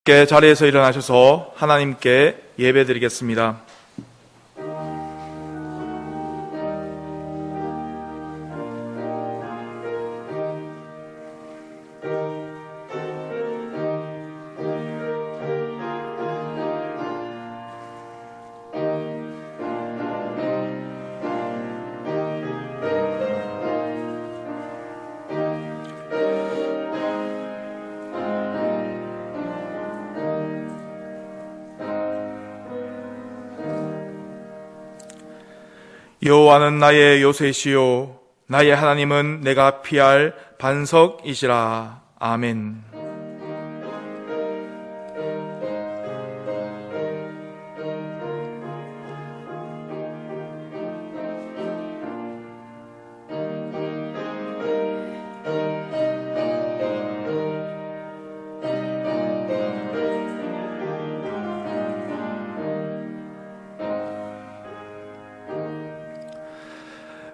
자리에서 일어나셔서 하나님께 예배드리겠습니다. 여호와는 나의 요새시요 나의 하나님은 내가 피할 반석이시라. 아멘.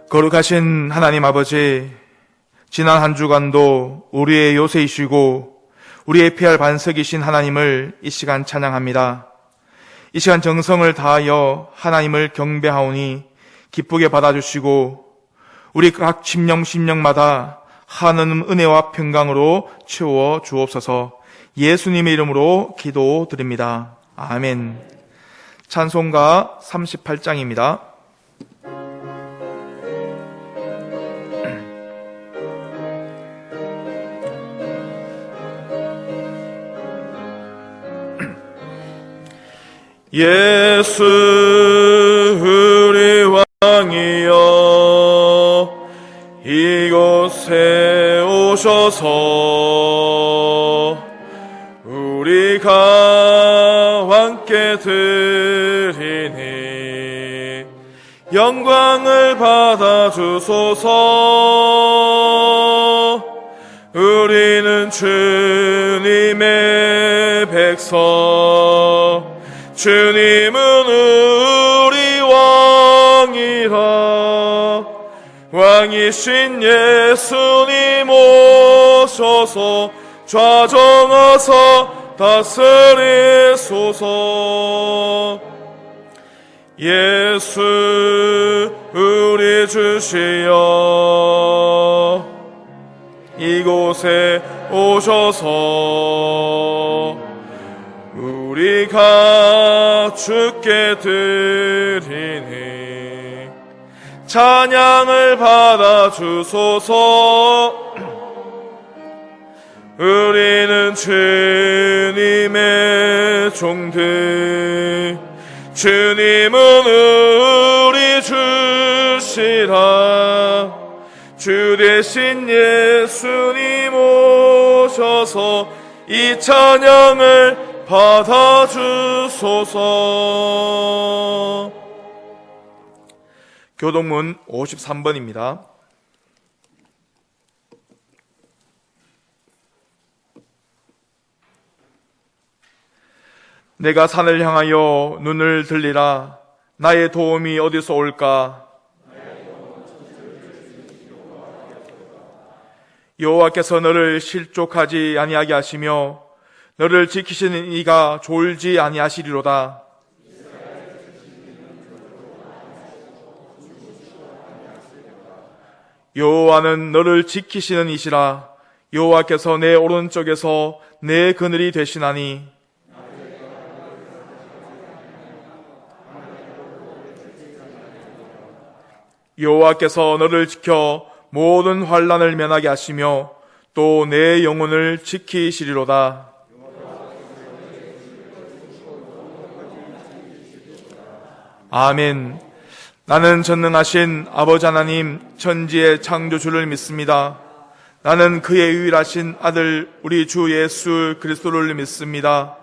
거룩하신 하나님 아버지, 지난 한 주간도 우리의 요새이시고 우리의 피할 반석이신 하나님을 이 시간 찬양합니다. 이 시간 정성을 다하여 하나님을 경배하오니 기쁘게 받아주시고 우리 각 심령마다 하나님 은혜와 평강으로 채워 주옵소서. 예수님의 이름으로 기도드립니다. 아멘. 찬송가 38장입니다. 예수 우리 왕이여 이곳에 오셔서 우리가 함께 드리니 영광을 받아주소서. 우리는 주님의 백성, 주님은 우리 왕이라. 왕이신 예수님 오셔서 좌정하사 다스리소서. 예수 우리 주시여 이곳에 오셔서 우리가 주께 드리니 찬양을 받아주소서. 우리는 주님의 종들, 주님은 우리 주시라. 주 대신 예수님 오셔서 이 찬양을 받아주소서. 교동문 53번입니다. 내가 산을 향하여 눈을 들리라. 나의 도움이 어디서 올까? 여호와께서 너를 실족하지 아니하게 하시며 너를 지키시는 이가 졸지 아니하시리로다. 여호와는 너를 지키시는 이시라. 여호와께서 내 오른쪽에서 내 그늘이 되시나니 여호와께서 너를 지켜 모든 환난을 면하게 하시며 또 내 영혼을 지키시리로다. 아멘. 나는 전능하신 아버지 하나님 천지의 창조주를 믿습니다. 나는 그의 유일하신 아들 우리 주 예수 그리스도를 믿습니다.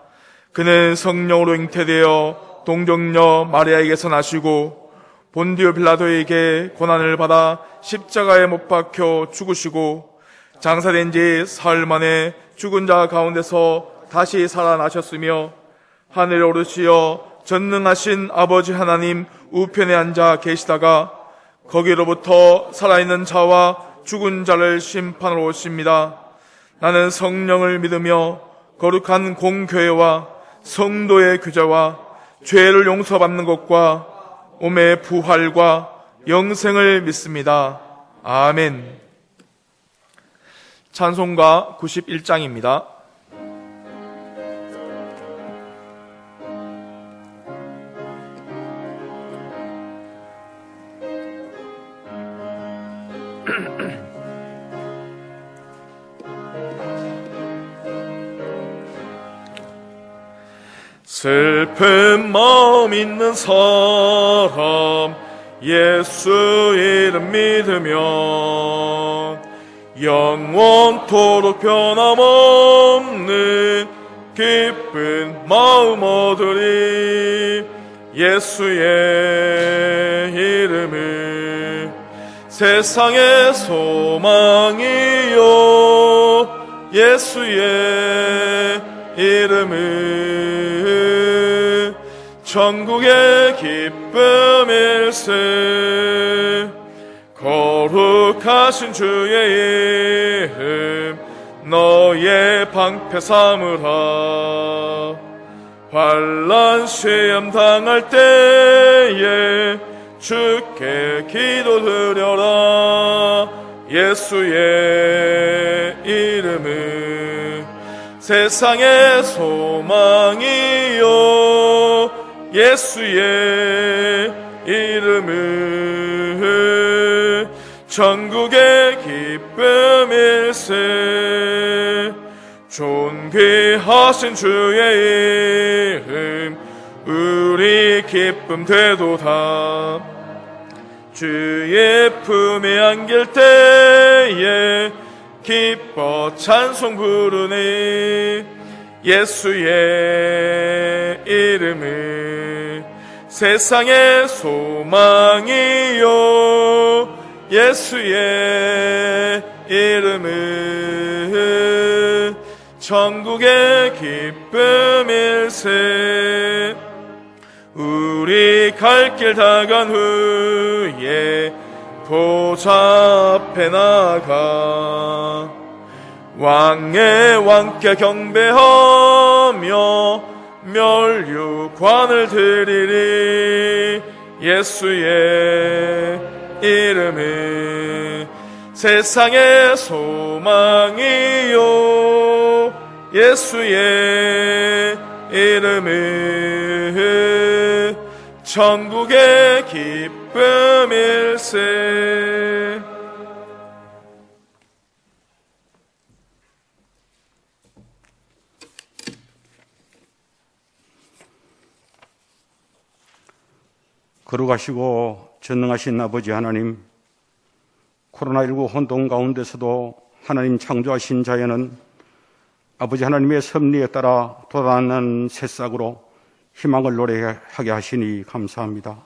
그는 성령으로 잉태되어 동정녀 마리아에게서 나시고 본디오 빌라도에게 고난을 받아 십자가에 못 박혀 죽으시고 장사된 지 사흘 만에 죽은 자 가운데서 다시 살아나셨으며 하늘에 오르시어 전능하신 아버지 하나님 우편에 앉아 계시다가 거기로부터 살아있는 자와 죽은 자를 심판하러 오십니다. 나는 성령을 믿으며 거룩한 공교회와 성도의 규제와 죄를 용서받는 것과 몸의 부활과 영생을 믿습니다. 아멘. 찬송가 91장입니다. 슬픈 마음 있는 사람 예수 이름 믿으면 영원토록 변함없는 기쁜 마음 얻으리. 예수의 이름은 세상의 소망이요 예수의 이름은 천국의 기쁨일세. 거룩하신 주의 이름 너의 방패 삼으라. 환난 시험 당할 때에 주께 기도드려라. 예수의 이름은 세상의 소망이요 예수의 이름은 천국의 기쁨일세. 존귀하신 주의 이름 우리 기쁨 되도다. 주의 품에 안길 때에 기뻐 찬송 부르니. 예수의 이름은 세상의 소망이요 예수의 이름은 천국의 기쁨일세. 우리 갈 길 다 간 후에 보좌 앞에 나가 왕의 왕께 경배하며 멸류관을 드리리. 예수의 이름은 세상의 소망이요 예수의 이름은 천국의 기쁨일세. 거룩하시고 전능하신 아버지 하나님, 코로나19 혼돈 가운데서도 하나님 창조하신 자연은 아버지 하나님의 섭리에 따라 돋아나는 새싹으로 희망을 노래하게 하시니 감사합니다.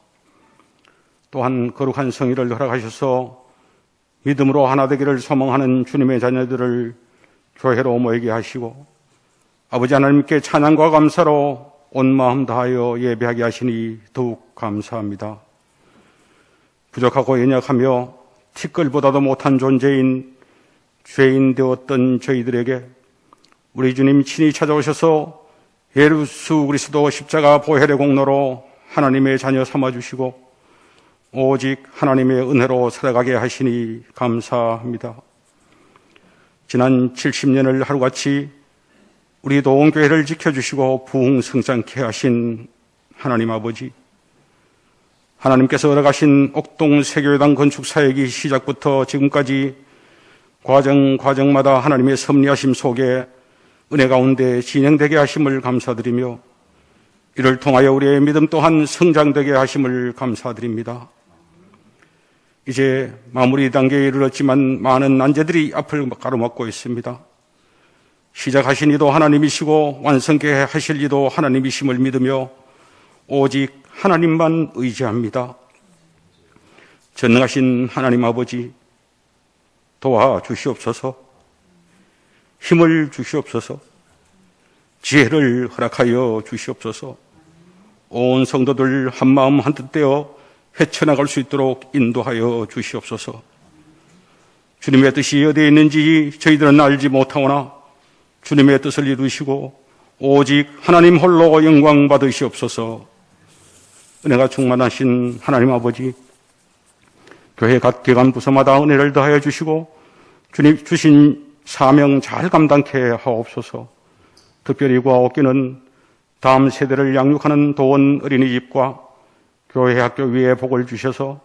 또한 거룩한 성의를 허락하셔서 믿음으로 하나 되기를 소망하는 주님의 자녀들을 교회로 모이게 하시고 아버지 하나님께 찬양과 감사로 온 마음 다하여 예배하게 하시니 더욱 감사합니다. 부족하고 연약하며 티끌보다도 못한 존재인 죄인 되었던 저희들에게 우리 주님 친히 찾아오셔서 예수 그리스도 십자가 보혈의 공로로 하나님의 자녀 삼아주시고 오직 하나님의 은혜로 살아가게 하시니 감사합니다. 지난 70년을 하루같이 우리 도원교회를 지켜주시고 부흥성장케 하신 하나님 아버지, 하나님께서 허락하신 옥동 세교회당 건축 사역이 시작부터 지금까지 과정마다 하나님의 섭리하심 속에 은혜 가운데 진행되게 하심을 감사드리며 이를 통하여 우리의 믿음 또한 성장되게 하심을 감사드립니다. 이제 마무리 단계에 이르렀지만 많은 난제들이 앞을 가로막고 있습니다. 시작하신 이도 하나님이시고 완성케 하실 이도 하나님이심을 믿으며 오직 하나님만 의지합니다. 전능하신 하나님 아버지, 도와주시옵소서. 힘을 주시옵소서. 지혜를 허락하여 주시옵소서. 온 성도들 한마음 한뜻 되어 헤쳐나갈 수 있도록 인도하여 주시옵소서. 주님의 뜻이 어디에 있는지 저희들은 알지 못하오나 주님의 뜻을 이루시고 오직 하나님 홀로 영광 받으시옵소서. 은혜가 충만하신 하나님 아버지, 교회 각 기관 부서마다 은혜를 더하여 주시고 주님 주신 사명 잘 감당케 하옵소서. 특별히 구하옵기는 다음 세대를 양육하는 도원 어린이집과 교회 학교 위에 복을 주셔서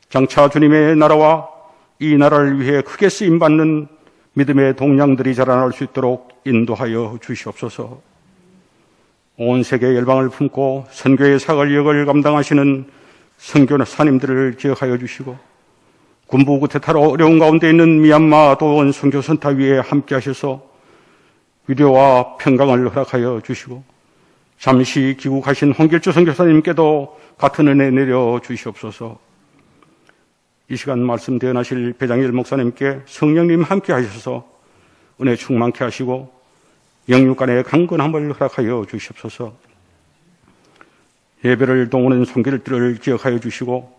장차 주님의 나라와 이 나라를 위해 크게 쓰임받는 믿음의 동량들이 자라날 수 있도록 인도하여 주시옵소서. 온 세계 열방을 품고 선교의 사걸역을 감당하시는 선교사님들을 기억하여 주시고 군부 구태타로 어려운 가운데 있는 미얀마 도원 선교센터위에 함께 하셔서 위로와 평강을 허락하여 주시고 잠시 귀국하신 홍길주 선교사님께도 같은 은혜 내려 주시옵소서. 이 시간 말씀 대언하실 배장일 목사님께 성령님 함께 하셔서 은혜 충만케 하시고 영육간의 강건함을 허락하여 주시옵소서. 예배를 동원한 손길들을 기억하여 주시고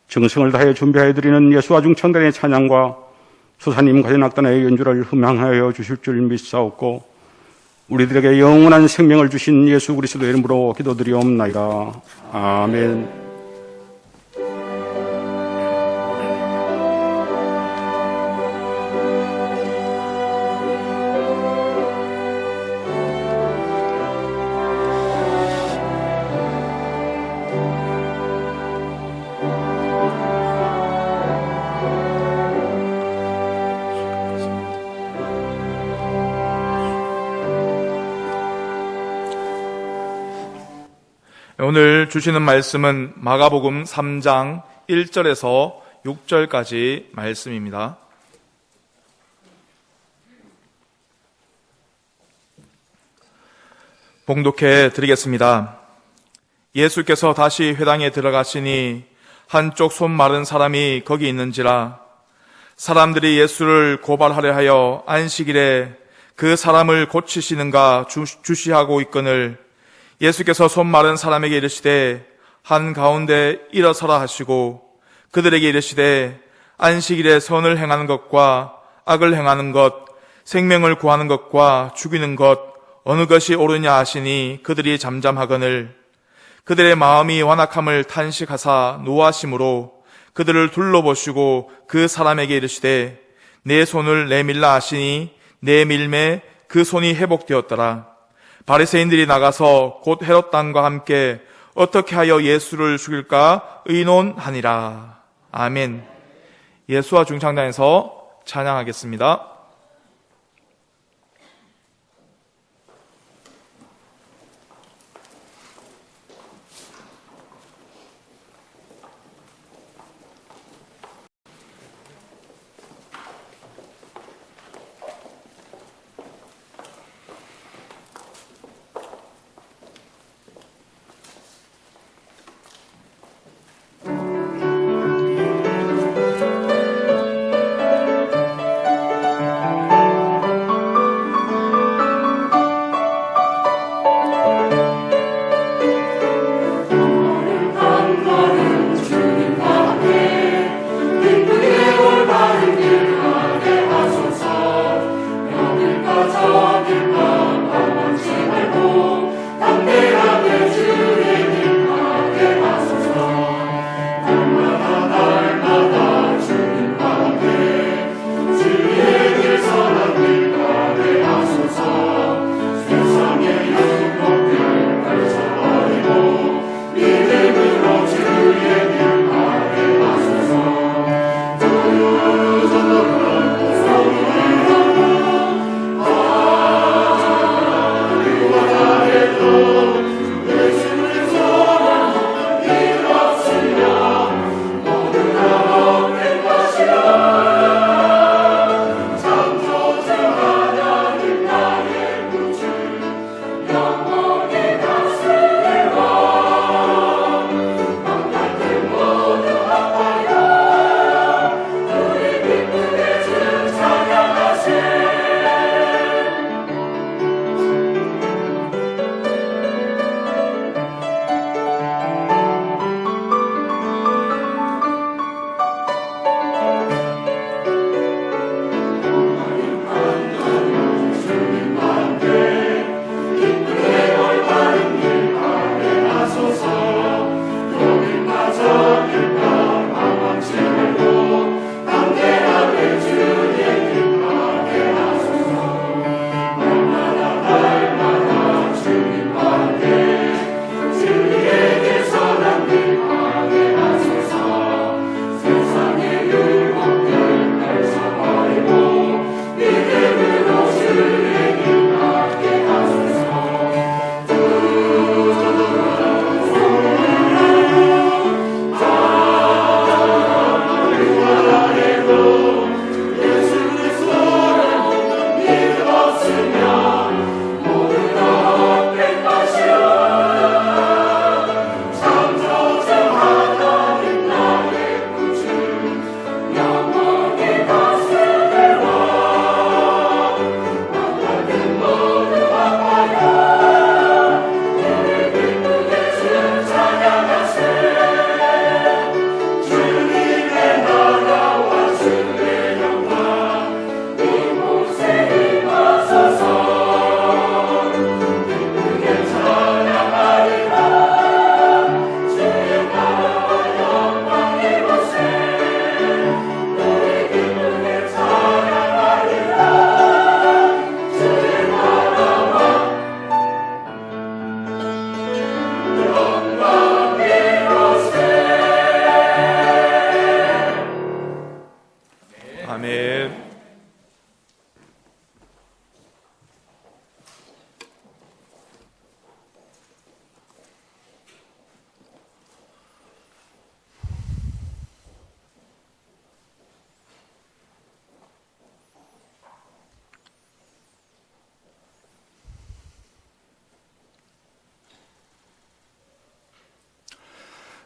정성을 다해 준비하여 드리는 예수와 중창단의 찬양과 수사님 가전악단의 연주를 흠양하여 주실 줄 믿사옵고 우리들에게 영원한 생명을 주신 예수 그리스도의 이름으로 기도드리옵나이다. 아멘. 오늘 주시는 말씀은 마가복음 3장 1절에서 6절까지 말씀입니다. 봉독해 드리겠습니다. 예수께서 다시 회당에 들어가시니 한쪽 손 마른 사람이 거기 있는지라 사람들이 예수를 고발하려 하여 안식일에 그 사람을 고치시는가 주시하고 있거늘 예수께서 손 마른 사람에게 이르시되 한가운데 일어서라 하시고 그들에게 이르시되 안식일에 선을 행하는 것과 악을 행하는 것, 생명을 구하는 것과 죽이는 것 어느 것이 옳으냐 하시니 그들이 잠잠하거늘 그들의 마음이 완악함을 탄식하사 노하심으로 그들을 둘러보시고 그 사람에게 이르시되 내 손을 내밀라 하시니 내밀매 그 손이 회복되었더라. 바리새인들이 나가서 곧 헤롯 당과 함께 어떻게 하여 예수를 죽일까 의논하니라. 아멘. 예수와 중창단에서 찬양하겠습니다.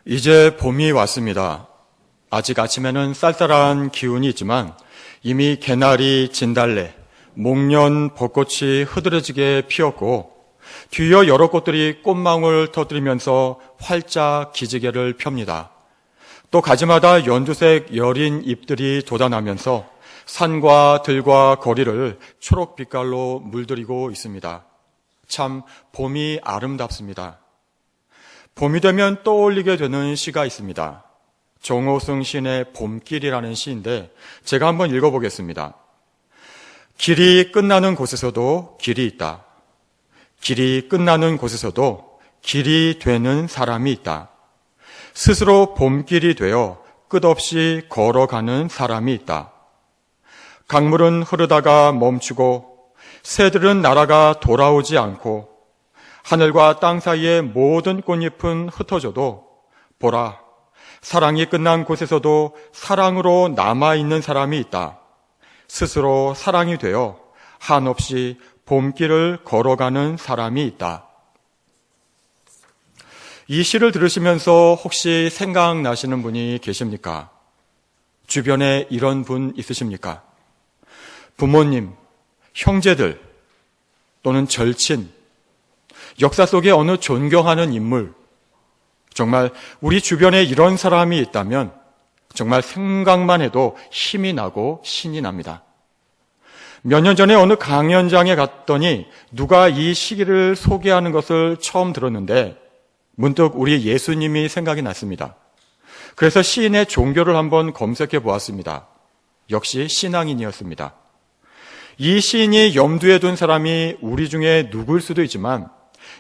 이제 봄이 왔습니다. 아직 아침에는 쌀쌀한 기운이 있지만 이미 개나리, 진달래, 목련, 벚꽃이 흐드러지게 피었고 뒤이어 여러 꽃들이 꽃망울 터뜨리면서 활짝 기지개를 펴니다. 또 가지마다 연두색 여린 잎들이 돋아나면서 산과 들과 거리를 초록 빛깔로 물들이고 있습니다. 참 봄이 아름답습니다. 봄이 되면 떠올리게 되는 시가 있습니다. 정호승 시인의 봄길이라는 시인데 제가 한번 읽어보겠습니다. 길이 끝나는 곳에서도 길이 있다. 길이 끝나는 곳에서도 길이 되는 사람이 있다. 스스로 봄길이 되어 끝없이 걸어가는 사람이 있다. 강물은 흐르다가 멈추고 새들은 날아가 돌아오지 않고 하늘과 땅 사이의 모든 꽃잎은 흩어져도 보라, 사랑이 끝난 곳에서도 사랑으로 남아있는 사람이 있다. 스스로 사랑이 되어 한없이 봄길을 걸어가는 사람이 있다. 이 시를 들으시면서 혹시 생각나시는 분이 계십니까? 주변에 이런 분 있으십니까? 부모님, 형제들, 또는 절친, 역사 속에 어느 존경하는 인물, 정말 우리 주변에 이런 사람이 있다면 정말 생각만 해도 힘이 나고 신이 납니다. 몇 년 전에 어느 강연장에 갔더니 누가 이 시기를 소개하는 것을 처음 들었는데 문득 우리 예수님이 생각이 났습니다. 그래서 시인의 종교를 한번 검색해 보았습니다. 역시 신앙인이었습니다. 이 시인이 염두에 둔 사람이 우리 중에 누구일 수도 있지만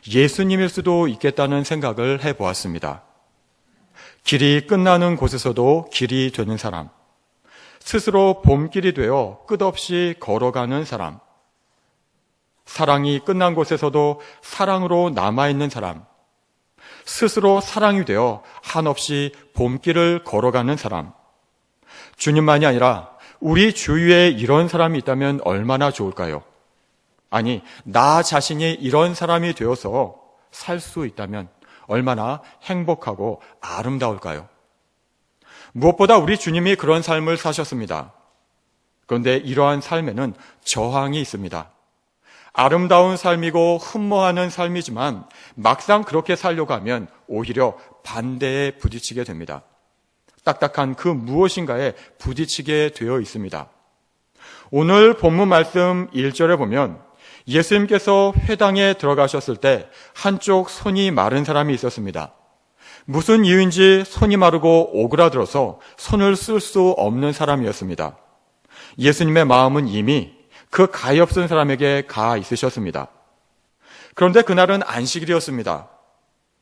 예수님일 수도 있겠다는 생각을 해보았습니다. 길이 끝나는 곳에서도 길이 되는 사람, 스스로 봄길이 되어 끝없이 걸어가는 사람, 사랑이 끝난 곳에서도 사랑으로 남아있는 사람, 스스로 사랑이 되어 한없이 봄길을 걸어가는 사람, 주님만이 아니라 우리 주위에 이런 사람이 있다면 얼마나 좋을까요? 아니, 나 자신이 이런 사람이 되어서 살 수 있다면 얼마나 행복하고 아름다울까요? 무엇보다 우리 주님이 그런 삶을 사셨습니다. 그런데 이러한 삶에는 저항이 있습니다. 아름다운 삶이고 흠모하는 삶이지만 막상 그렇게 살려고 하면 오히려 반대에 부딪히게 됩니다. 딱딱한 그 무엇인가에 부딪히게 되어 있습니다. 오늘 본문 말씀 1절에 보면 예수님께서 회당에 들어가셨을 때 한쪽 손이 마른 사람이 있었습니다. 무슨 이유인지 손이 마르고 오그라들어서 손을 쓸 수 없는 사람이었습니다. 예수님의 마음은 이미 그 가엾은 사람에게 가 있으셨습니다. 그런데 그날은 안식일이었습니다.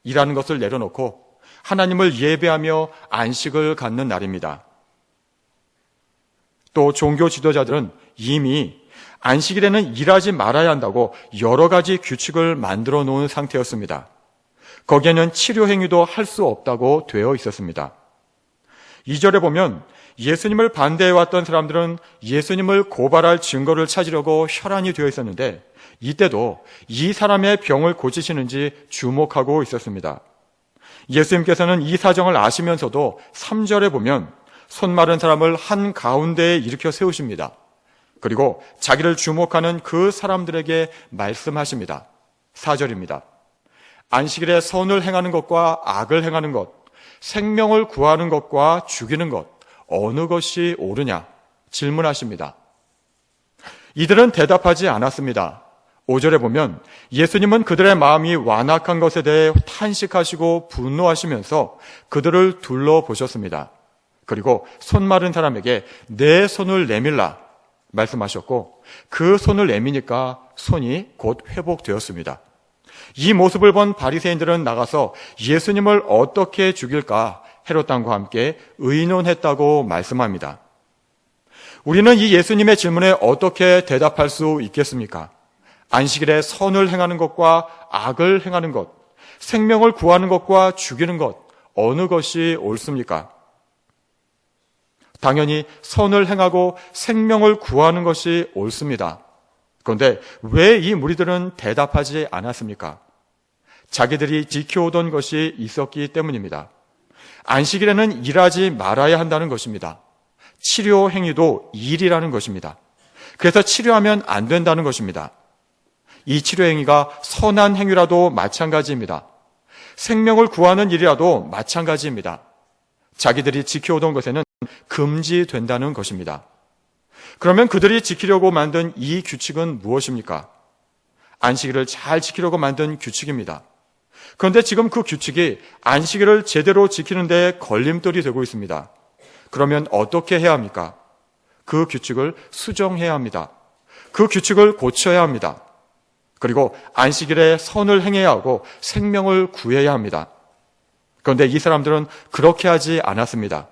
일하는 것을 내려놓고 하나님을 예배하며 안식을 갖는 날입니다. 또 종교 지도자들은 이미 안식일에는 일하지 말아야 한다고 여러 가지 규칙을 만들어 놓은 상태였습니다. 거기에는 치료 행위도 할 수 없다고 되어 있었습니다. 2절에 보면 예수님을 반대해왔던 사람들은 예수님을 고발할 증거를 찾으려고 혈안이 되어 있었는데 이때도 이 사람의 병을 고치시는지 주목하고 있었습니다. 예수님께서는 이 사정을 아시면서도 3절에 보면 손 마른 사람을 한 가운데에 일으켜 세우십니다. 그리고 자기를 주목하는 그 사람들에게 말씀하십니다. 4절입니다. 안식일에 선을 행하는 것과 악을 행하는 것, 생명을 구하는 것과 죽이는 것, 어느 것이 옳으냐? 질문하십니다. 이들은 대답하지 않았습니다. 5절에 보면 예수님은 그들의 마음이 완악한 것에 대해 탄식하시고 분노하시면서 그들을 둘러보셨습니다. 그리고 손 마른 사람에게 내 손을 내밀라 말씀하셨고 그 손을 내미니까 손이 곧 회복되었습니다. 이 모습을 본 바리새인들은 나가서 예수님을 어떻게 죽일까 헤롯 왕과 함께 의논했다고 말씀합니다. 우리는 이 예수님의 질문에 어떻게 대답할 수 있겠습니까? 안식일에 선을 행하는 것과 악을 행하는 것, 생명을 구하는 것과 죽이는 것, 어느 것이 옳습니까? 당연히 선을 행하고 생명을 구하는 것이 옳습니다. 그런데 왜 이 무리들은 대답하지 않았습니까? 자기들이 지켜오던 것이 있었기 때문입니다. 안식일에는 일하지 말아야 한다는 것입니다. 치료 행위도 일이라는 것입니다. 그래서 치료하면 안 된다는 것입니다. 이 치료 행위가 선한 행위라도 마찬가지입니다. 생명을 구하는 일이라도 마찬가지입니다. 자기들이 지켜오던 것에는 금지된다는 것입니다. 그러면 그들이 지키려고 만든 이 규칙은 무엇입니까? 안식일을 잘 지키려고 만든 규칙입니다. 그런데 지금 그 규칙이 안식일을 제대로 지키는 데 걸림돌이 되고 있습니다. 그러면 어떻게 해야 합니까? 그 규칙을 수정해야 합니다. 그 규칙을 고쳐야 합니다. 그리고 안식일에 선을 행해야 하고 생명을 구해야 합니다. 그런데 이 사람들은 그렇게 하지 않았습니다.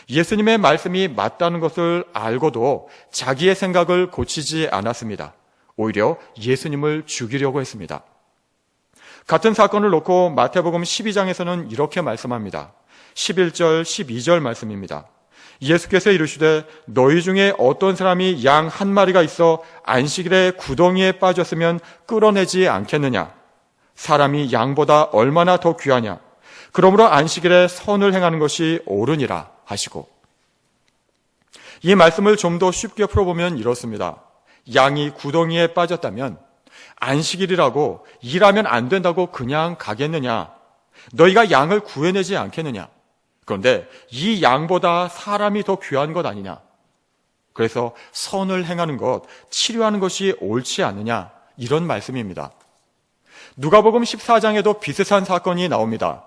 예수님의 말씀이 맞다는 것을 알고도 자기의 생각을 고치지 않았습니다. 오히려 예수님을 죽이려고 했습니다. 같은 사건을 놓고 마태복음 12장에서는 이렇게 말씀합니다. 11절, 12절 말씀입니다. 예수께서 이르시되 너희 중에 어떤 사람이 양 한 마리가 있어 안식일에 구덩이에 빠졌으면 끌어내지 않겠느냐? 사람이 양보다 얼마나 더 귀하냐? 그러므로 안식일에 선을 행하는 것이 옳으니라 하시고, 이 말씀을 좀 더 쉽게 풀어보면 이렇습니다. 양이 구덩이에 빠졌다면 안식일이라고 일하면 안 된다고 그냥 가겠느냐? 너희가 양을 구해내지 않겠느냐? 그런데 이 양보다 사람이 더 귀한 것 아니냐? 그래서 선을 행하는 것, 치료하는 것이 옳지 않느냐? 이런 말씀입니다. 누가복음 14장에도 비슷한 사건이 나옵니다.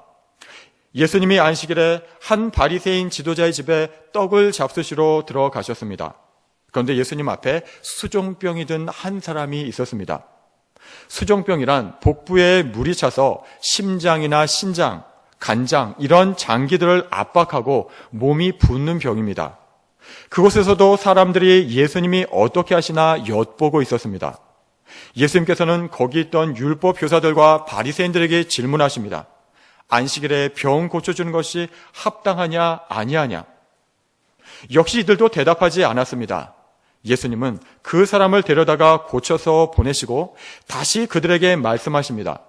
예수님이 안식일에 한 바리새인 지도자의 집에 떡을 잡수시러 들어가셨습니다. 그런데 예수님 앞에 수종병이 든 한 사람이 있었습니다. 수종병이란 복부에 물이 차서 심장이나 신장, 간장 이런 장기들을 압박하고 몸이 붓는 병입니다. 그곳에서도 사람들이 예수님이 어떻게 하시나 엿보고 있었습니다. 예수님께서는 거기 있던 율법 교사들과 바리새인들에게 질문하십니다. 안식일에 병 고쳐주는 것이 합당하냐 아니하냐? 역시 이들도 대답하지 않았습니다. 예수님은 그 사람을 데려다가 고쳐서 보내시고 다시 그들에게 말씀하십니다.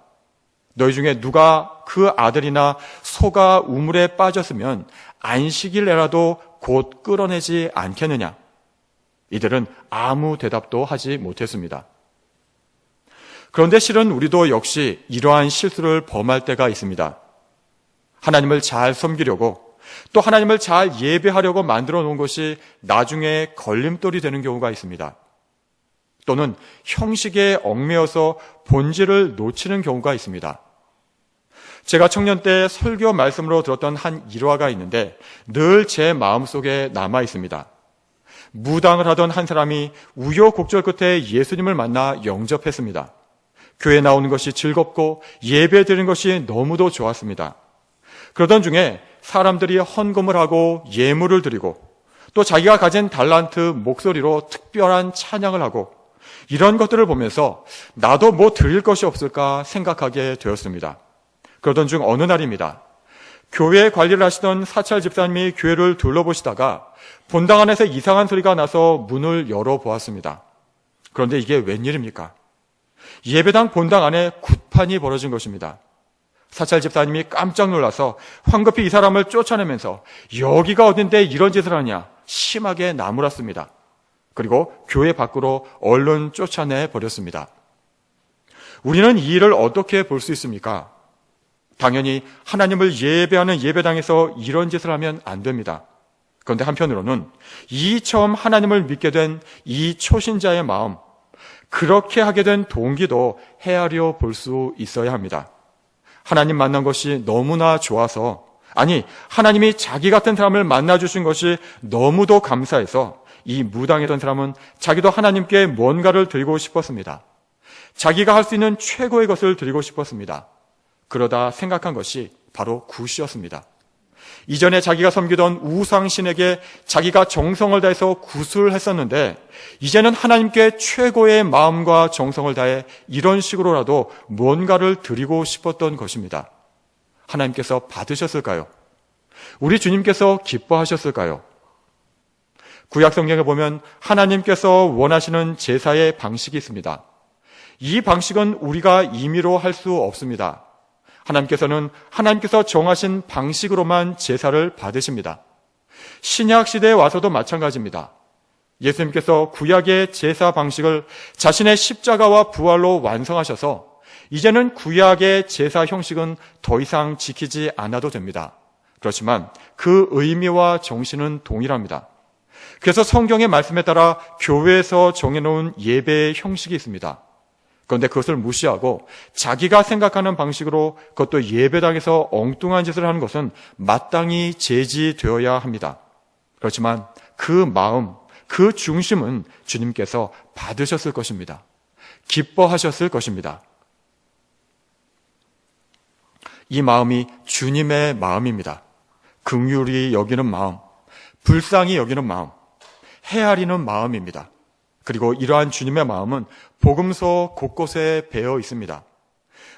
너희 중에 누가 그 아들이나 소가 우물에 빠졌으면 안식일에라도 곧 끌어내지 않겠느냐? 이들은 아무 대답도 하지 못했습니다. 그런데 실은 우리도 역시 이러한 실수를 범할 때가 있습니다. 하나님을 잘 섬기려고 또 하나님을 잘 예배하려고 만들어 놓은 것이 나중에 걸림돌이 되는 경우가 있습니다. 또는 형식에 얽매여서 본질을 놓치는 경우가 있습니다. 제가 청년 때 설교 말씀으로 들었던 한 일화가 있는데 늘 제 마음속에 남아 있습니다. 무당을 하던 한 사람이 우여곡절 끝에 예수님을 만나 영접했습니다. 교회 나오는 것이 즐겁고 예배 드리는 것이 너무도 좋았습니다. 그러던 중에 사람들이 헌금을 하고 예물을 드리고 또 자기가 가진 달란트, 목소리로 특별한 찬양을 하고 이런 것들을 보면서 나도 뭐 드릴 것이 없을까 생각하게 되었습니다. 그러던 중 어느 날입니다. 교회 관리를 하시던 사찰 집사님이 교회를 둘러보시다가 본당 안에서 이상한 소리가 나서 문을 열어보았습니다. 그런데 이게 웬일입니까? 예배당 본당 안에 굿판이 벌어진 것입니다. 사찰 집사님이 깜짝 놀라서 황급히 이 사람을 쫓아내면서 여기가 어딘데 이런 짓을 하냐 심하게 나무랐습니다. 그리고 교회 밖으로 얼른 쫓아내 버렸습니다. 우리는 이 일을 어떻게 볼 수 있습니까? 당연히 하나님을 예배하는 예배당에서 이런 짓을 하면 안 됩니다. 그런데 한편으로는 이 처음 하나님을 믿게 된 이 초신자의 마음, 그렇게 하게 된 동기도 헤아려 볼 수 있어야 합니다. 하나님 만난 것이 너무나 좋아서, 아니 하나님이 자기 같은 사람을 만나주신 것이 너무도 감사해서 이 무당이던 사람은 자기도 하나님께 뭔가를 드리고 싶었습니다. 자기가 할 수 있는 최고의 것을 드리고 싶었습니다. 그러다 생각한 것이 바로 굿이었습니다. 이전에 자기가 섬기던 우상신에게 자기가 정성을 다해서 굿을 했었는데 이제는 하나님께 최고의 마음과 정성을 다해 이런 식으로라도 뭔가를 드리고 싶었던 것입니다. 하나님께서 받으셨을까요? 우리 주님께서 기뻐하셨을까요? 구약 성경에 보면 하나님께서 원하시는 제사의 방식이 있습니다. 이 방식은 우리가 임의로 할 수 없습니다. 하나님께서 정하신 방식으로만 제사를 받으십니다. 신약 시대에 와서도 마찬가지입니다. 예수님께서 구약의 제사 방식을 자신의 십자가와 부활로 완성하셔서 이제는 구약의 제사 형식은 더 이상 지키지 않아도 됩니다. 그렇지만 그 의미와 정신은 동일합니다. 그래서 성경의 말씀에 따라 교회에서 정해놓은 예배의 형식이 있습니다. 그런데 그것을 무시하고 자기가 생각하는 방식으로 그것도 예배당에서 엉뚱한 짓을 하는 것은 마땅히 제지되어야 합니다. 그렇지만 그 마음, 그 중심은 주님께서 받으셨을 것입니다. 기뻐하셨을 것입니다. 이 마음이 주님의 마음입니다. 긍휼히 여기는 마음, 불쌍히 여기는 마음, 헤아리는 마음입니다. 그리고 이러한 주님의 마음은 복음서 곳곳에 배어 있습니다.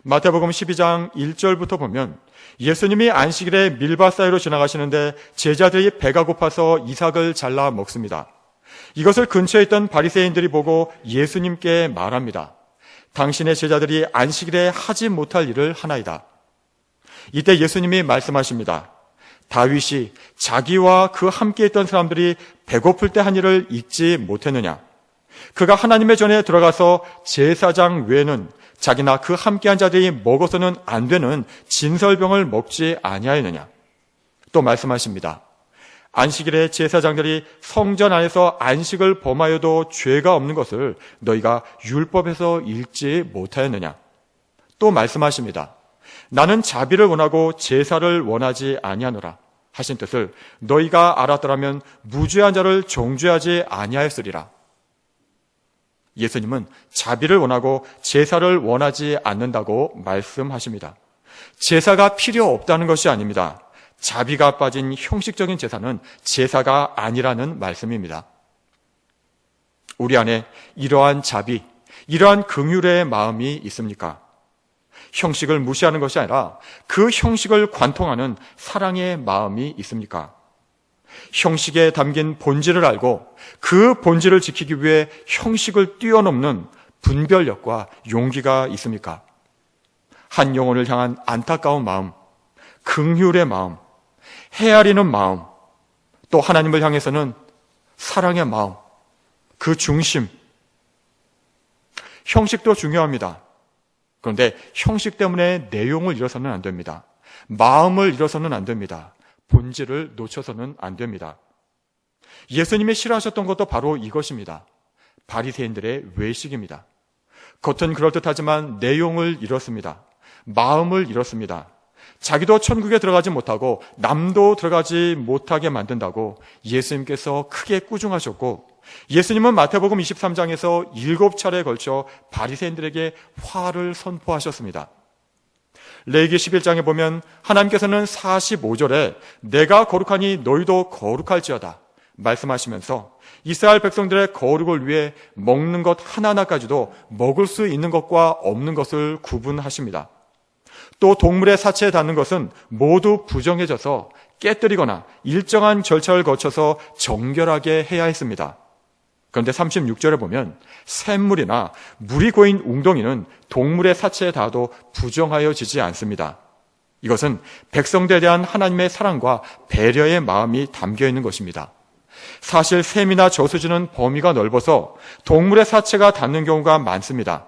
마태복음 12장 1절부터 보면 예수님이 안식일에 밀밭 사이로 지나가시는데 제자들이 배가 고파서 이삭을 잘라 먹습니다. 이것을 근처에 있던 바리새인들이 보고 예수님께 말합니다. 당신의 제자들이 안식일에 하지 못할 일을 하나이다. 이때 예수님이 말씀하십니다. 다윗이 자기와 그 함께 있던 사람들이 배고플 때 한 일을 잊지 못했느냐? 그가 하나님의 전에 들어가서 제사장 외에는 자기나 그 함께한 자들이 먹어서는 안 되는 진설병을 먹지 아니하였느냐? 또 말씀하십니다. 안식일에 제사장들이 성전 안에서 안식을 범하여도 죄가 없는 것을 너희가 율법에서 읽지 못하였느냐? 또 말씀하십니다. 나는 자비를 원하고 제사를 원하지 아니하노라 하신 뜻을 너희가 알았더라면 무죄한 자를 정죄하지 아니하였으리라. 예수님은 자비를 원하고 제사를 원하지 않는다고 말씀하십니다. 제사가 필요 없다는 것이 아닙니다. 자비가 빠진 형식적인 제사는 제사가 아니라는 말씀입니다. 우리 안에 이러한 자비, 이러한 긍휼의 마음이 있습니까? 형식을 무시하는 것이 아니라 그 형식을 관통하는 사랑의 마음이 있습니까? 형식에 담긴 본질을 알고 그 본질을 지키기 위해 형식을 뛰어넘는 분별력과 용기가 있습니까? 한 영혼을 향한 안타까운 마음, 긍휼의 마음, 헤아리는 마음, 또 하나님을 향해서는 사랑의 마음, 그 중심. 형식도 중요합니다. 그런데 형식 때문에 내용을 잃어서는 안 됩니다. 마음을 잃어서는 안 됩니다. 본질을 놓쳐서는 안 됩니다. 예수님이 싫어하셨던 것도 바로 이것입니다. 바리새인들의 외식입니다. 겉은 그럴듯하지만 내용을 잃었습니다. 마음을 잃었습니다. 자기도 천국에 들어가지 못하고 남도 들어가지 못하게 만든다고 예수님께서 크게 꾸중하셨고, 예수님은 마태복음 23장에서 7차례에 걸쳐 바리새인들에게 화를 선포하셨습니다. 레위기 11장에 보면 하나님께서는 45절에 내가 거룩하니 너희도 거룩할지어다 말씀하시면서 이스라엘 백성들의 거룩을 위해 먹는 것 하나하나까지도 먹을 수 있는 것과 없는 것을 구분하십니다. 또 동물의 사체에 닿는 것은 모두 부정해져서 깨뜨리거나 일정한 절차를 거쳐서 정결하게 해야 했습니다. 그런데 36절에 보면 샘물이나 물이 고인 웅덩이는 동물의 사체에 닿아도 부정하여지지 않습니다. 이것은 백성들에 대한 하나님의 사랑과 배려의 마음이 담겨 있는 것입니다. 사실 샘이나 저수지는 범위가 넓어서 동물의 사체가 닿는 경우가 많습니다.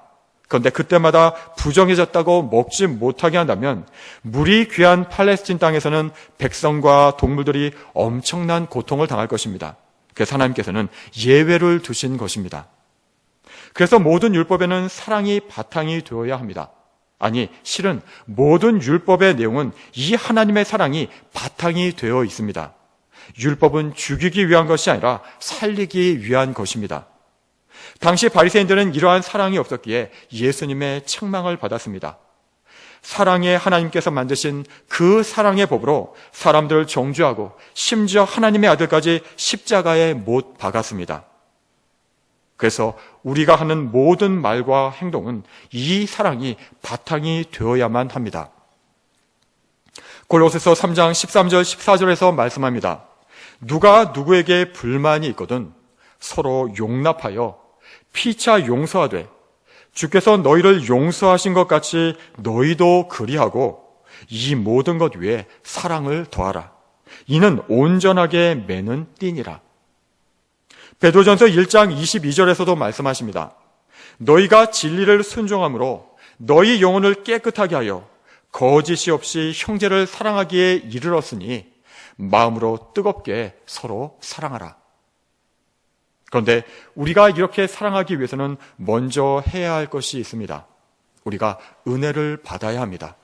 그런데 그때마다 부정해졌다고 먹지 못하게 한다면 물이 귀한 팔레스틴 땅에서는 백성과 동물들이 엄청난 고통을 당할 것입니다. 그래서 하나님께서는 예외를 두신 것입니다. 그래서 모든 율법에는 사랑이 바탕이 되어야 합니다. 아니, 실은 모든 율법의 내용은 이 하나님의 사랑이 바탕이 되어 있습니다. 율법은 죽이기 위한 것이 아니라 살리기 위한 것입니다. 당시 바리새인들은 이러한 사랑이 없었기에 예수님의 책망을 받았습니다. 사랑의 하나님께서 만드신 그 사랑의 법으로 사람들을 정죄하고 심지어 하나님의 아들까지 십자가에 못 박았습니다. 그래서 우리가 하는 모든 말과 행동은 이 사랑이 바탕이 되어야만 합니다. 골로새서 3장 13절 14절에서 말씀합니다. 누가 누구에게 불만이 있거든 서로 용납하여 피차 용서하되 주께서 너희를 용서하신 것 같이 너희도 그리하고 이 모든 것 위에 사랑을 더하라. 이는 온전하게 매는 띠니라. 베드로전서 1장 22절에서도 말씀하십니다. 너희가 진리를 순종함으로 너희 영혼을 깨끗하게 하여 거짓이 없이 형제를 사랑하기에 이르렀으니 마음으로 뜨겁게 서로 사랑하라. 그런데 우리가 이렇게 사랑하기 위해서는 먼저 해야 할 것이 있습니다. 우리가 은혜를 받아야 합니다.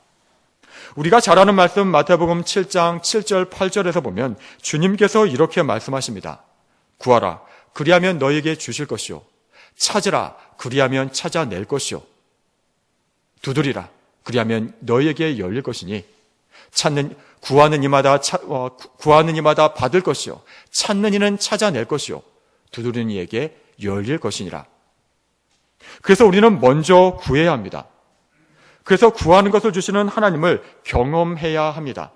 우리가 잘 아는 말씀 마태복음 7장 7절 8절에서 보면 주님께서 이렇게 말씀하십니다. 구하라, 그리하면 너에게 주실 것이요. 찾으라, 그리하면 찾아낼 것이요. 두드리라, 그리하면 너에게 열릴 것이니 구하는 이마다 받을 것이요. 찾는 이는 찾아낼 것이요. 두드리는 이에게 열릴 것이니라. 그래서 우리는 먼저 구해야 합니다. 그래서 구하는 것을 주시는 하나님을 경험해야 합니다.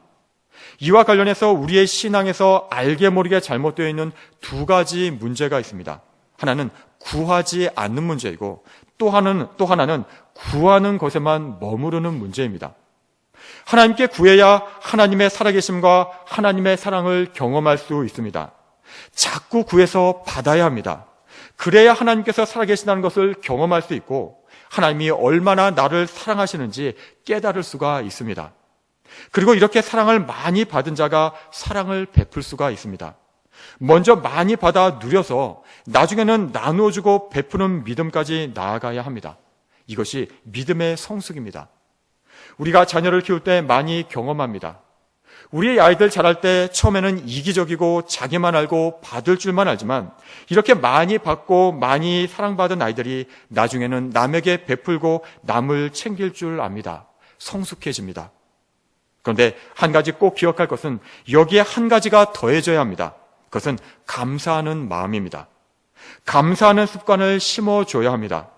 이와 관련해서 우리의 신앙에서 알게 모르게 잘못되어 있는 두 가지 문제가 있습니다. 하나는 구하지 않는 문제이고 또 하나는 구하는 것에만 머무르는 문제입니다. 하나님께 구해야 하나님의 살아계심과 하나님의 사랑을 경험할 수 있습니다. 자꾸 구해서 받아야 합니다. 그래야 하나님께서 살아계신다는 것을 경험할 수 있고 하나님이 얼마나 나를 사랑하시는지 깨달을 수가 있습니다. 그리고 이렇게 사랑을 많이 받은 자가 사랑을 베풀 수가 있습니다. 먼저 많이 받아 누려서 나중에는 나누어주고 베푸는 믿음까지 나아가야 합니다. 이것이 믿음의 성숙입니다. 우리가 자녀를 키울 때 많이 경험합니다. 우리의 아이들 자랄 때 처음에는 이기적이고 자기만 알고 받을 줄만 알지만 이렇게 많이 받고 많이 사랑받은 아이들이 나중에는 남에게 베풀고 남을 챙길 줄 압니다. 성숙해집니다. 그런데 한 가지 꼭 기억할 것은 여기에 한 가지가 더해져야 합니다. 그것은 감사하는 마음입니다. 감사하는 습관을 심어줘야 합니다.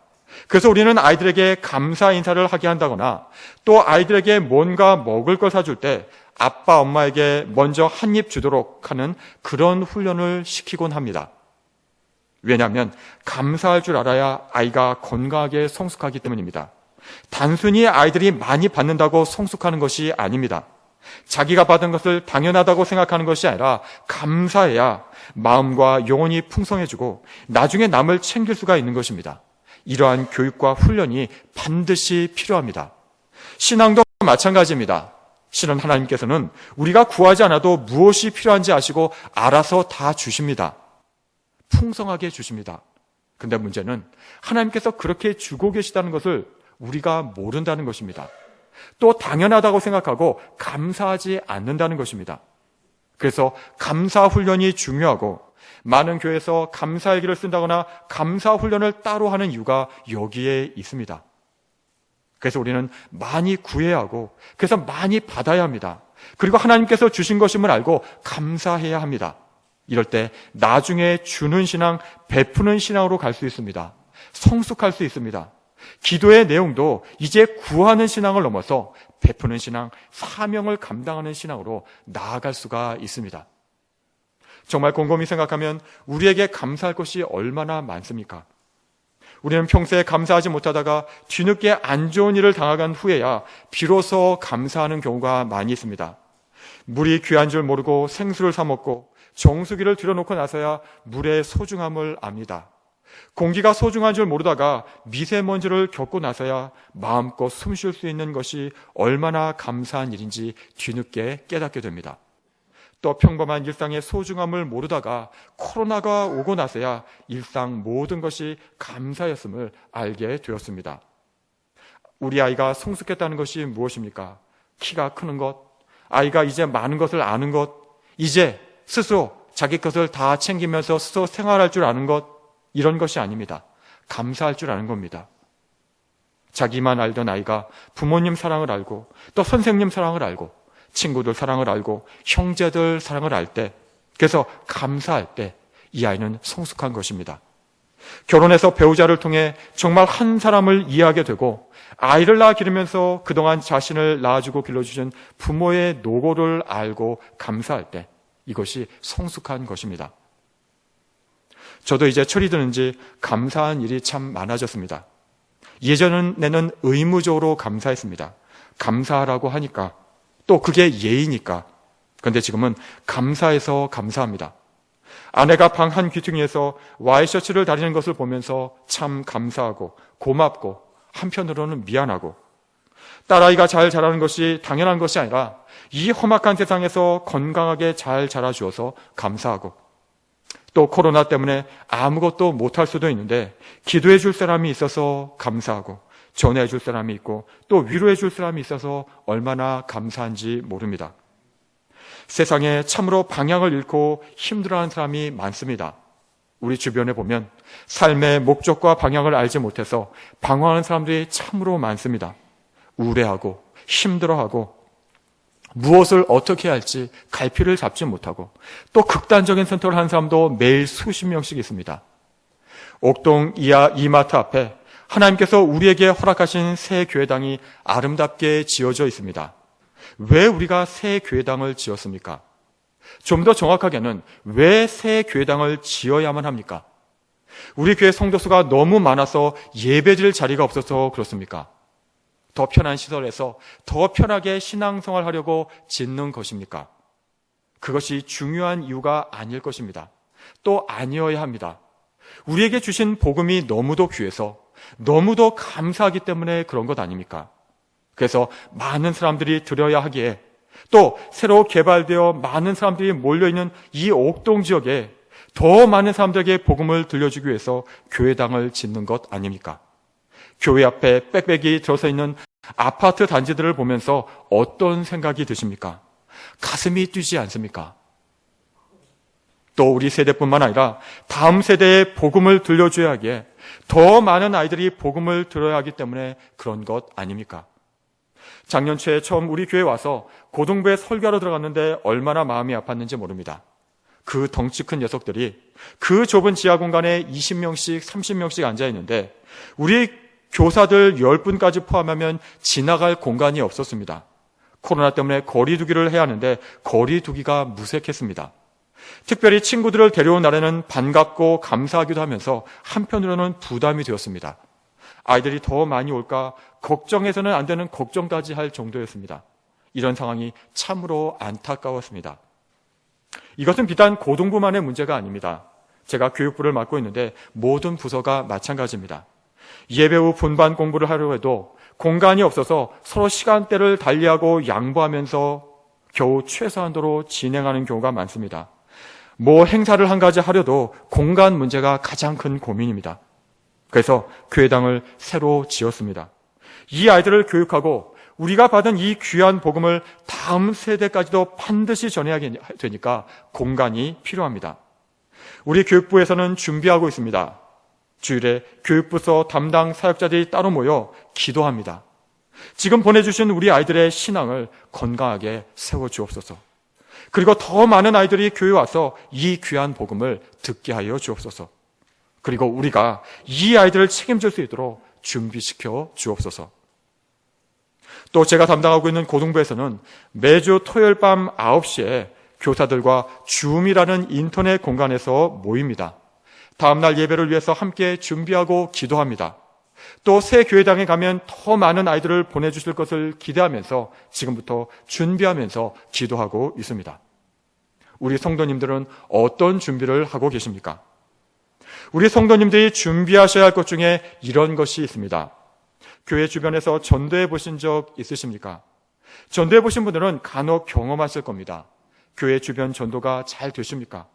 그래서 우리는 아이들에게 감사 인사를 하게 한다거나 또 아이들에게 뭔가 먹을 걸 사줄 때 아빠, 엄마에게 먼저 한 입 주도록 하는 그런 훈련을 시키곤 합니다. 왜냐하면 감사할 줄 알아야 아이가 건강하게 성숙하기 때문입니다. 단순히 아이들이 많이 받는다고 성숙하는 것이 아닙니다. 자기가 받은 것을 당연하다고 생각하는 것이 아니라 감사해야 마음과 영혼이 풍성해지고 나중에 남을 챙길 수가 있는 것입니다. 이러한 교육과 훈련이 반드시 필요합니다. 신앙도 마찬가지입니다. 실은 하나님께서는 우리가 구하지 않아도 무엇이 필요한지 아시고 알아서 다 주십니다. 풍성하게 주십니다. 근데 문제는 하나님께서 그렇게 주고 계시다는 것을 우리가 모른다는 것입니다. 또 당연하다고 생각하고 감사하지 않는다는 것입니다. 그래서 감사 훈련이 중요하고 많은 교회에서 감사일기를 쓴다거나 감사 훈련을 따로 하는 이유가 여기에 있습니다. 그래서 우리는 많이 구해야 하고 그래서 많이 받아야 합니다. 그리고 하나님께서 주신 것임을 알고 감사해야 합니다. 이럴 때 나중에 주는 신앙, 베푸는 신앙으로 갈 수 있습니다. 성숙할 수 있습니다. 기도의 내용도 이제 구하는 신앙을 넘어서 베푸는 신앙, 사명을 감당하는 신앙으로 나아갈 수가 있습니다. 정말 곰곰이 생각하면 우리에게 감사할 것이 얼마나 많습니까? 우리는 평소에 감사하지 못하다가 뒤늦게 안 좋은 일을 당한 후에야 비로소 감사하는 경우가 많이 있습니다. 물이 귀한 줄 모르고 생수를 사 먹고 정수기를 들여놓고 나서야 물의 소중함을 압니다. 공기가 소중한 줄 모르다가 미세먼지를 겪고 나서야 마음껏 숨 쉴 수 있는 것이 얼마나 감사한 일인지 뒤늦게 깨닫게 됩니다. 또 평범한 일상의 소중함을 모르다가 코로나가 오고 나서야 일상 모든 것이 감사였음을 알게 되었습니다. 우리 아이가 성숙했다는 것이 무엇입니까? 키가 크는 것, 아이가 이제 많은 것을 아는 것, 이제 스스로 자기 것을 다 챙기면서 스스로 생활할 줄 아는 것, 이런 것이 아닙니다. 감사할 줄 아는 겁니다. 자기만 알던 아이가 부모님 사랑을 알고 또 선생님 사랑을 알고 친구들 사랑을 알고 형제들 사랑을 알 때, 그래서 감사할 때 이 아이는 성숙한 것입니다. 결혼해서 배우자를 통해 정말 한 사람을 이해하게 되고 아이를 낳아 기르면서 그동안 자신을 낳아주고 길러주신 부모의 노고를 알고 감사할 때 이것이 성숙한 것입니다. 저도 이제 철이 드는지 감사한 일이 참 많아졌습니다. 예전에는 의무적으로 감사했습니다. 감사하라고 하니까 또 그게 예의니까. 그런데 지금은 감사해서 감사합니다. 아내가 방 한 귀퉁이에서 와이셔츠를 다리는 것을 보면서 참 감사하고 고맙고 한편으로는 미안하고, 딸아이가 잘 자라는 것이 당연한 것이 아니라 이 험악한 세상에서 건강하게 잘 자라주어서 감사하고, 또 코로나 때문에 아무것도 못할 수도 있는데 기도해 줄 사람이 있어서 감사하고, 전해 줄 사람이 있고 또 위로해 줄 사람이 있어서 얼마나 감사한지 모릅니다. 세상에 참으로 방향을 잃고 힘들어하는 사람이 많습니다. 우리 주변에 보면 삶의 목적과 방향을 알지 못해서 방황하는 사람들이 참으로 많습니다. 우울해하고 힘들어하고 무엇을 어떻게 해야 할지 갈피를 잡지 못하고, 또 극단적인 선택을 하는 사람도 매일 수십 명씩 있습니다. 옥동 이마트 앞에 하나님께서 우리에게 허락하신 새 교회당이 아름답게 지어져 있습니다. 왜 우리가 새 교회당을 지었습니까? 좀 더 정확하게는 왜 새 교회당을 지어야만 합니까? 우리 교회 성도수가 너무 많아서 예배드릴 자리가 없어서 그렇습니까? 더 편한 시설에서 더 편하게 신앙생활 하려고 짓는 것입니까? 그것이 중요한 이유가 아닐 것입니다. 또 아니어야 합니다. 우리에게 주신 복음이 너무도 귀해서 너무도 감사하기 때문에 그런 것 아닙니까? 그래서 많은 사람들이 들어야 하기에, 또 새로 개발되어 많은 사람들이 몰려있는 이 옥동 지역에 더 많은 사람들에게 복음을 들려주기 위해서 교회당을 짓는 것 아닙니까? 교회 앞에 빽빽이 들어서 있는 아파트 단지들을 보면서 어떤 생각이 드십니까? 가슴이 뛰지 않습니까? 또 우리 세대뿐만 아니라 다음 세대에 복음을 들려줘야 하기에 더 많은 아이들이 복음을 들어야 하기 때문에 그런 것 아닙니까? 작년 초에 처음 우리 교회에 와서 고등부에 설교하러 들어갔는데 얼마나 마음이 아팠는지 모릅니다. 그 덩치 큰 녀석들이 그 좁은 지하 공간에 20명씩 30명씩 앉아있는데 우리 교사들 10분까지 포함하면 지나갈 공간이 없었습니다. 코로나 때문에 거리 두기를 해야 하는데 거리 두기가 무색했습니다. 특별히 친구들을 데려온 날에는 반갑고 감사하기도 하면서 한편으로는 부담이 되었습니다. 아이들이 더 많이 올까 걱정해서는 안 되는 걱정까지 할 정도였습니다. 이런 상황이 참으로 안타까웠습니다. 이것은 비단 고등부만의 문제가 아닙니다. 제가 교육부를 맡고 있는데 모든 부서가 마찬가지입니다. 예배 후 분반 공부를 하려고 해도 공간이 없어서 서로 시간대를 달리하고 양보하면서 겨우 최소한도로 진행하는 경우가 많습니다. 뭐 행사를 한 가지 하려도 공간 문제가 가장 큰 고민입니다. 그래서 교회당을 새로 지었습니다. 이 아이들을 교육하고 우리가 받은 이 귀한 복음을 다음 세대까지도 반드시 전해야 되니까 공간이 필요합니다. 우리 교육부에서는 준비하고 있습니다. 주일에 교육부서 담당 사역자들이 따로 모여 기도합니다. 지금 보내주신 우리 아이들의 신앙을 건강하게 세워주옵소서. 그리고 더 많은 아이들이 교회에 와서 이 귀한 복음을 듣게 하여 주옵소서. 그리고 우리가 이 아이들을 책임질 수 있도록 준비시켜 주옵소서. 또 제가 담당하고 있는 고등부에서는 매주 토요일 밤 9시에 교사들과 줌이라는 인터넷 공간에서 모입니다. 다음날 예배를 위해서 함께 준비하고 기도합니다. 또 새 교회당에 가면 더 많은 아이들을 보내주실 것을 기대하면서 지금부터 준비하면서 기도하고 있습니다. 우리 성도님들은 어떤 준비를 하고 계십니까? 우리 성도님들이 준비하셔야 할 것 중에 이런 것이 있습니다. 교회 주변에서 전도해 보신 적 있으십니까? 전도해 보신 분들은 간혹 경험하실 겁니다. 교회 주변 전도가 잘 되십니까?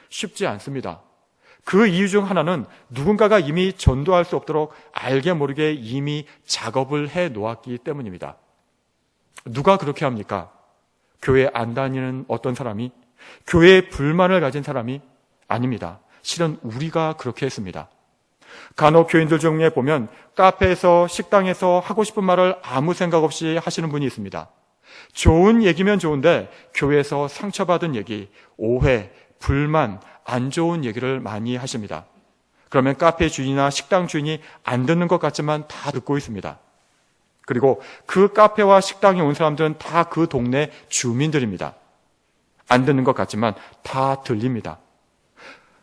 쉽지 않습니다. 그 이유 중 하나는 누군가가 이미 전도할 수 없도록 알게 모르게 이미 작업을 해 놓았기 때문입니다. 누가 그렇게 합니까? 교회 안 다니는 어떤 사람이? 교회에 불만을 가진 사람이? 아닙니다. 실은 우리가 그렇게 했습니다. 간혹 교인들 중에 보면 카페에서 식당에서 하고 싶은 말을 아무 생각 없이 하시는 분이 있습니다. 좋은 얘기면 좋은데 교회에서 상처받은 얘기, 오해, 불만, 안 좋은 얘기를 많이 하십니다. 그러면 카페 주인이나 식당 주인이 안 듣는 것 같지만 다 듣고 있습니다. 그리고 그 카페와 식당에 온 사람들은 다 그 동네 주민들입니다. 안 듣는 것 같지만 다 들립니다.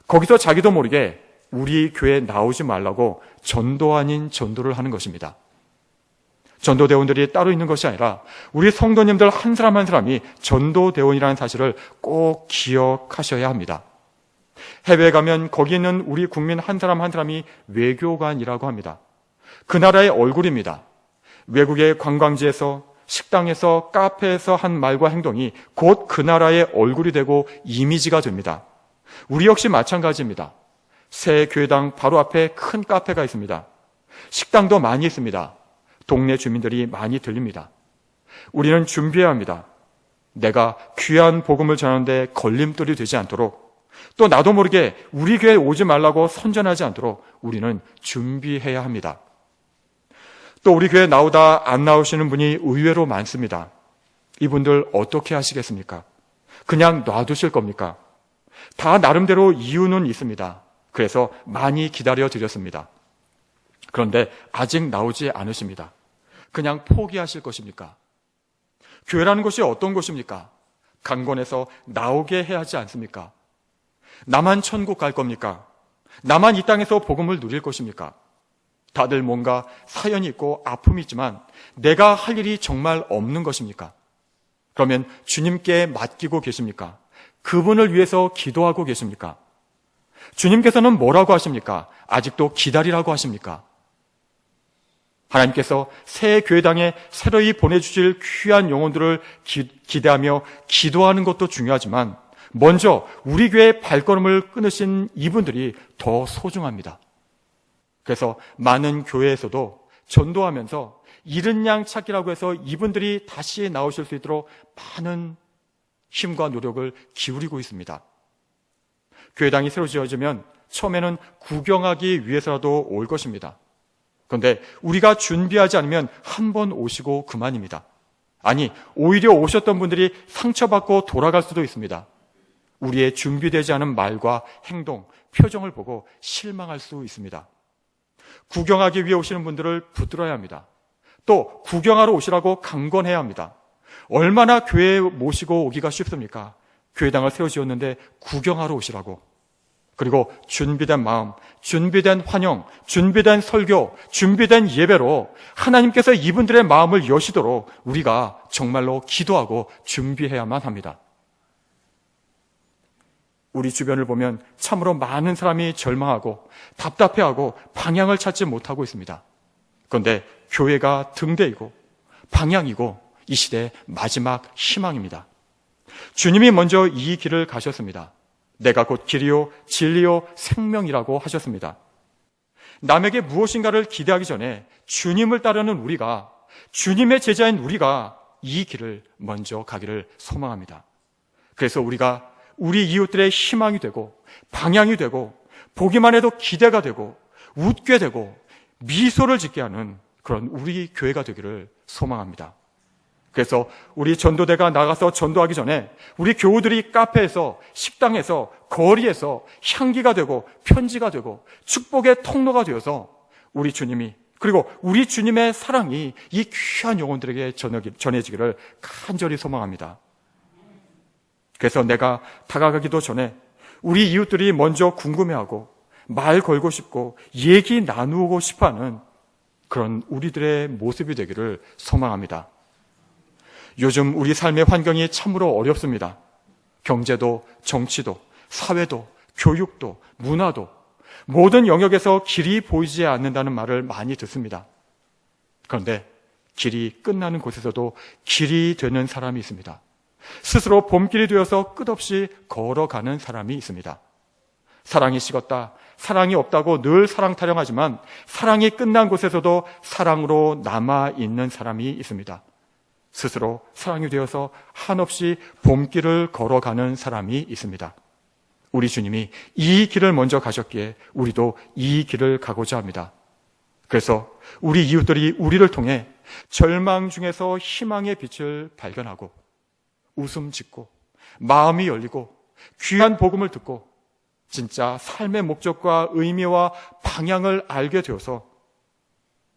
거기서 자기도 모르게 우리 교회에 나오지 말라고 전도 아닌 전도를 하는 것입니다. 전도대원들이 따로 있는 것이 아니라 우리 성도님들 한 사람 한 사람이 전도대원이라는 사실을 꼭 기억하셔야 합니다. 해외에 가면 거기 있는 우리 국민 한 사람 한 사람이 외교관이라고 합니다. 그 나라의 얼굴입니다. 외국의 관광지에서, 식당에서, 카페에서 한 말과 행동이 곧 그 나라의 얼굴이 되고 이미지가 됩니다. 우리 역시 마찬가지입니다. 새 교회당 바로 앞에 큰 카페가 있습니다. 식당도 많이 있습니다. 동네 주민들이 많이 들립니다. 우리는 준비해야 합니다. 내가 귀한 복음을 전하는데 걸림돌이 되지 않도록, 또 나도 모르게 우리 교회에 오지 말라고 선전하지 않도록 우리는 준비해야 합니다. 또 우리 교회에 나오다 안 나오시는 분이 의외로 많습니다. 이분들 어떻게 하시겠습니까? 그냥 놔두실 겁니까? 다 나름대로 이유는 있습니다. 그래서 많이 기다려 드렸습니다. 그런데 아직 나오지 않으십니다. 그냥 포기하실 것입니까? 교회라는 것이 어떤 곳입니까? 강권해서 나오게 해야 하지 않습니까? 나만 천국 갈 겁니까? 나만 이 땅에서 복음을 누릴 것입니까? 다들 뭔가 사연이 있고 아픔이 있지만 내가 할 일이 정말 없는 것입니까? 그러면 주님께 맡기고 계십니까? 그분을 위해서 기도하고 계십니까? 주님께서는 뭐라고 하십니까? 아직도 기다리라고 하십니까? 하나님께서 새 교회당에 새로이 보내주실 귀한 영혼들을 기대하며 기도하는 것도 중요하지만 먼저 우리 교회의 발걸음을 끊으신 이분들이 더 소중합니다. 그래서 많은 교회에서도 전도하면서 잃은 양 찾기라고 해서 이분들이 다시 나오실 수 있도록 많은 힘과 노력을 기울이고 있습니다. 교회당이 새로 지어지면 처음에는 구경하기 위해서라도 올 것입니다. 그런데 우리가 준비하지 않으면 한 번 오시고 그만입니다. 아니, 오히려 오셨던 분들이 상처받고 돌아갈 수도 있습니다. 우리의 준비되지 않은 말과 행동, 표정을 보고 실망할 수 있습니다. 구경하기 위해 오시는 분들을 붙들어야 합니다. 또 구경하러 오시라고 강권해야 합니다. 얼마나 교회에 모시고 오기가 쉽습니까? 교회당을 새로 지었는데 구경하러 오시라고. 그리고 준비된 마음, 준비된 환영, 준비된 설교, 준비된 예배로 하나님께서 이분들의 마음을 여시도록 우리가 정말로 기도하고 준비해야만 합니다. 우리 주변을 보면 참으로 많은 사람이 절망하고 답답해하고 방향을 찾지 못하고 있습니다. 그런데 교회가 등대이고 방향이고 이 시대의 마지막 희망입니다. 주님이 먼저 이 길을 가셨습니다. 내가 곧 길이요 진리요 생명이라고 하셨습니다. 남에게 무엇인가를 기대하기 전에 주님을 따르는 우리가, 주님의 제자인 우리가 이 길을 먼저 가기를 소망합니다. 그래서 우리가 우리 이웃들의 희망이 되고 방향이 되고 보기만 해도 기대가 되고 웃게 되고 미소를 짓게 하는 그런 우리 교회가 되기를 소망합니다. 그래서 우리 전도대가 나가서 전도하기 전에 우리 교우들이 카페에서, 식당에서, 거리에서 향기가 되고 편지가 되고 축복의 통로가 되어서 우리 주님이, 그리고 우리 주님의 사랑이 이 귀한 영혼들에게 전해지기를 간절히 소망합니다. 그래서 내가 다가가기도 전에 우리 이웃들이 먼저 궁금해하고 말 걸고 싶고 얘기 나누고 싶어하는 그런 우리들의 모습이 되기를 소망합니다. 요즘 우리 삶의 환경이 참으로 어렵습니다. 경제도, 정치도, 사회도, 교육도, 문화도 모든 영역에서 길이 보이지 않는다는 말을 많이 듣습니다. 그런데 길이 끝나는 곳에서도 길이 되는 사람이 있습니다. 스스로 봄길이 되어서 끝없이 걸어가는 사람이 있습니다. 사랑이 식었다, 사랑이 없다고 늘 사랑 타령하지만 사랑이 끝난 곳에서도 사랑으로 남아있는 사람이 있습니다. 스스로 사랑이 되어서 한없이 봄길을 걸어가는 사람이 있습니다. 우리 주님이 이 길을 먼저 가셨기에 우리도 이 길을 가고자 합니다. 그래서 우리 이웃들이 우리를 통해 절망 중에서 희망의 빛을 발견하고 웃음 짓고 마음이 열리고 귀한 복음을 듣고 진짜 삶의 목적과 의미와 방향을 알게 되어서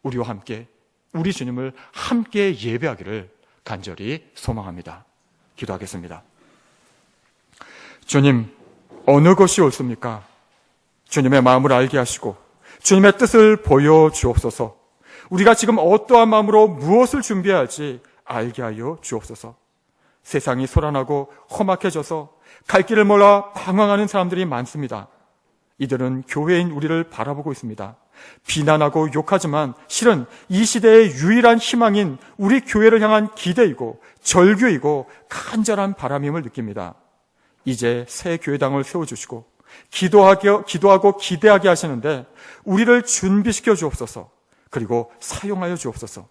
우리와 함께 우리 주님을 함께 예배하기를 간절히 소망합니다. 기도하겠습니다. 주님, 어느 것이 옳습니까? 주님의 마음을 알게 하시고 주님의 뜻을 보여주옵소서. 우리가 지금 어떠한 마음으로 무엇을 준비해야 할지 알게 하여 주옵소서. 세상이 소란하고 험악해져서 갈 길을 몰라 방황하는 사람들이 많습니다. 이들은 교회인 우리를 바라보고 있습니다. 비난하고 욕하지만 실은 이 시대의 유일한 희망인 우리 교회를 향한 기대이고 절규이고 간절한 바람임을 느낍니다. 이제 새 교회당을 세워주시고 기도하고 기대하게 하시는데 우리를 준비시켜 주옵소서. 그리고 사용하여 주옵소서.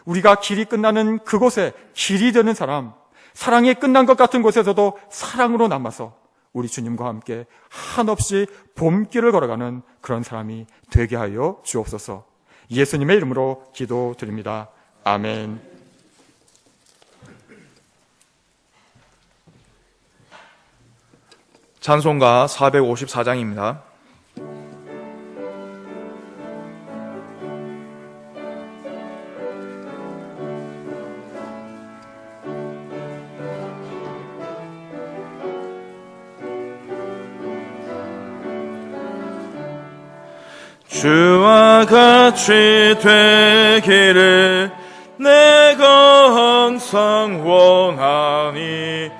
우리가 길이 끝나는 그곳에 길이 되는 사람, 사랑이 끝난 것 같은 곳에서도 사랑으로 남아서 우리 주님과 함께 한없이 봄길을 걸어가는 그런 사람이 되게 하여 주옵소서. 예수님의 이름으로 기도드립니다. 아멘. 찬송가 454장입니다. 주와 같이 되기를 내가 항상 원하니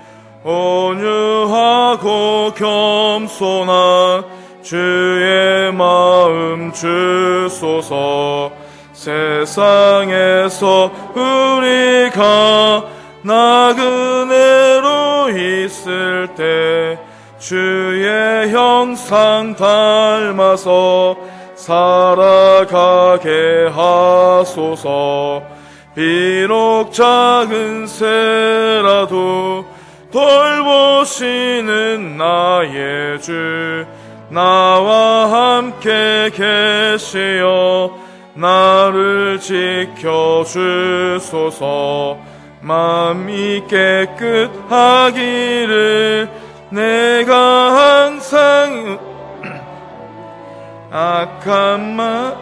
온유하고 겸손한 주의 마음 주소서. 세상에서 우리가 나그네로 있을 때 주의 형상 닮아서 살아가게 하소서. 비록 작은 새라도 돌보시는 나의 주 나와 함께 계시어 나를 지켜주소서. 마음이 깨끗하기를 내가 항상 악한 마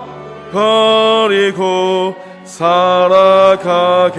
버리고 살아가게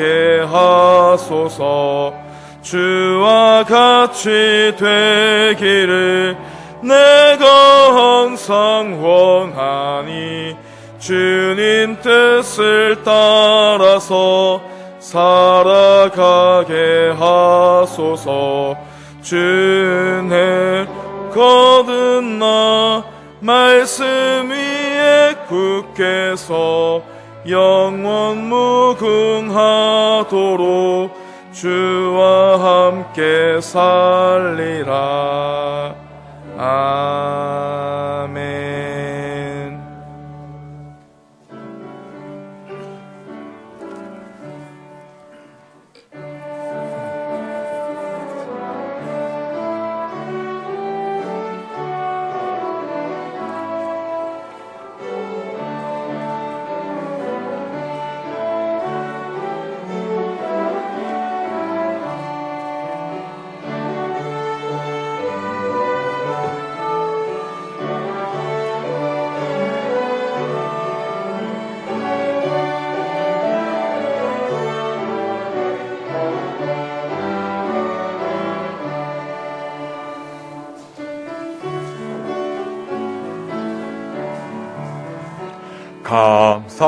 하소서. 주와 같이 되기를 내가 항상 원하니 주님 뜻을 따라서 살아가게 하소서. 주 은혜 거듭나 말씀 위에 굳게 서 영원 무궁하도록 주와 함께 살리라. 아멘.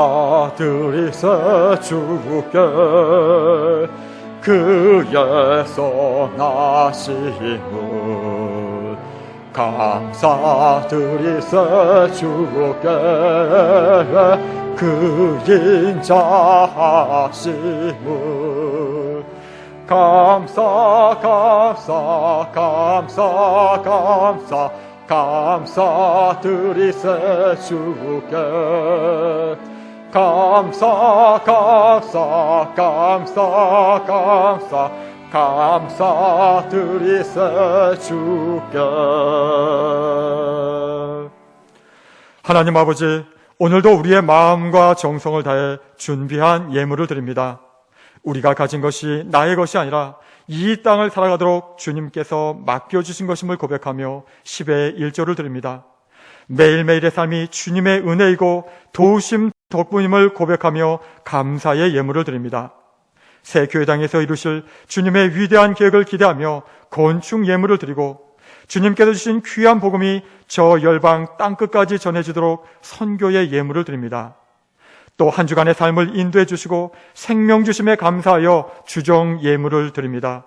감사드리세 주께 그의 선하심을. 감사드리세 주께 그 인자하심을. 감사드리세 주께 감사드리세 주께. 하나님 아버지, 오늘도 우리의 마음과 정성을 다해 준비한 예물을 드립니다. 우리가 가진 것이 나의 것이 아니라 이 땅을 살아가도록 주님께서 맡겨주신 것임을 고백하며 10의 1조를 드립니다. 매일매일의 삶이 주님의 은혜이고 도우심 덕분임을 고백하며 감사의 예물을 드립니다. 새 교회당에서 이루실 주님의 위대한 계획을 기대하며 건축 예물을 드리고 주님께서 주신 귀한 복음이 저 열방 땅끝까지 전해지도록 선교의 예물을 드립니다. 또 한 주간의 삶을 인도해 주시고 생명 주심에 감사하여 주정 예물을 드립니다.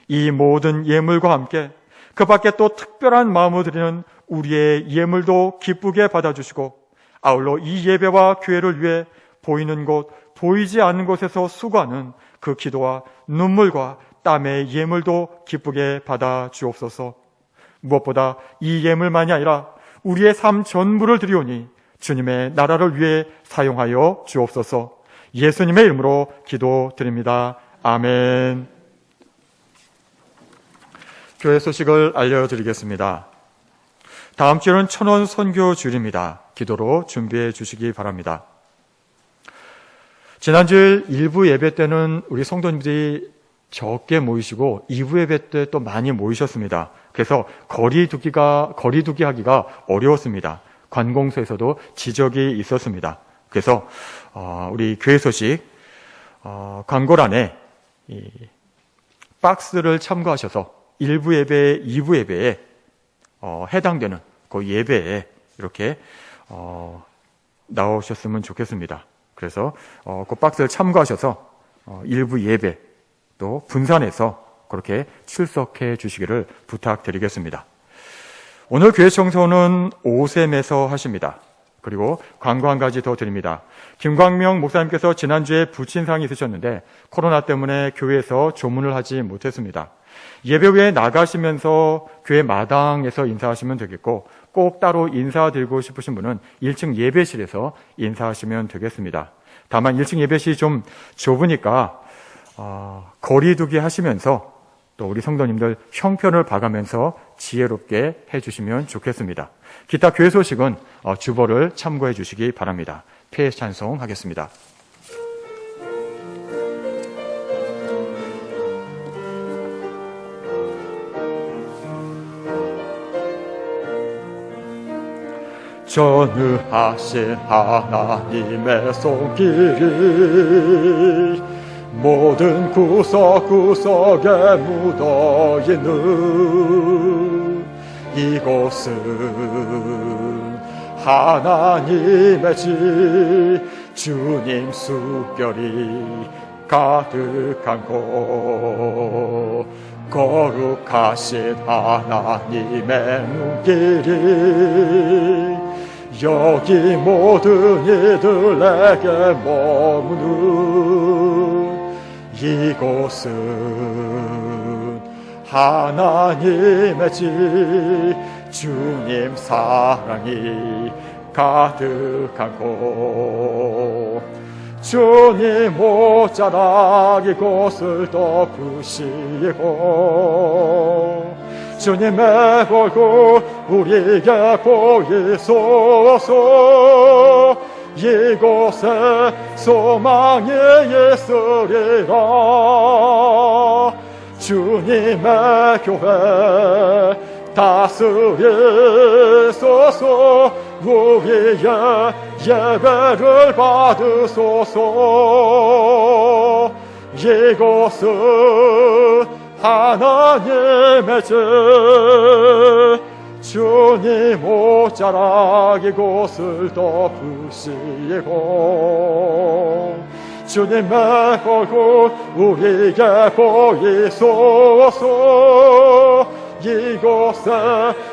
이 모든 예물과 함께 그 밖에 또 특별한 마음으로 드리는 우리의 예물도 기쁘게 받아주시고 아울러 이 예배와 교회를 위해 보이는 곳, 보이지 않는 곳에서 수고하는 그 기도와 눈물과 땀의 예물도 기쁘게 받아주옵소서. 무엇보다 이 예물만이 아니라 우리의 삶 전부를 드리오니 주님의 나라를 위해 사용하여 주옵소서. 예수님의 이름으로 기도드립니다. 아멘. 교회 소식을 알려드리겠습니다. 다음 주는 천원 선교 주일입니다. 기도로 준비해 주시기 바랍니다. 지난주일 1부 예배 때는 우리 성도님들이 적게 모이시고 2부 예배 때 또 많이 모이셨습니다. 그래서 거리두기 하기가 어려웠습니다. 관공서에서도 지적이 있었습니다. 그래서 우리 교회 소식 광고란에 이 박스를 참고하셔서 1부 예배, 2부 예배에 해당되는 그 예배에 이렇게 나오셨으면 좋겠습니다. 그래서 그 박스를 참고하셔서 1부 예배 또 분산해서 그렇게 출석해 주시기를 부탁드리겠습니다. 오늘 교회 청소는 오셈에서 하십니다. 그리고 광고 한 가지 더 드립니다. 김광명 목사님께서 지난주에 부친상이 있으셨는데 코로나 때문에 교회에서 조문을 하지 못했습니다. 예배 후에 나가시면서 교회 마당에서 인사하시면 되겠고 꼭 따로 인사드리고 싶으신 분은 1층 예배실에서 인사하시면 되겠습니다. 다만 1층 예배실이 좀 좁으니까 거리두기 하시면서 또 우리 성도님들 형편을 봐가면서 지혜롭게 해주시면 좋겠습니다. 기타 교회 소식은 주보를 참고해 주시기 바랍니다. PS 찬송하겠습니다. 전능하신 하나님의 손길이 모든 구석구석에 묻어있는 이곳은 하나님의 집 주님 수별이 가득한 곳 거룩하신 하나님의 눈길이 여기 모든 이들에게 머무는 이곳은 하나님의 집 주님 사랑이 가득한 곳 주님 옷자락 이곳을 덮으시고 주님의 얼굴 우리에게 보이소서 이곳에 소망이 있으리라 주님의 교회 다스리소서 우리의 예배를 받으소서 이곳은 하나님의 집 주님 옷자락 이곳을 덮으시고 주님의 얼굴 우리에게 보이소서 이곳에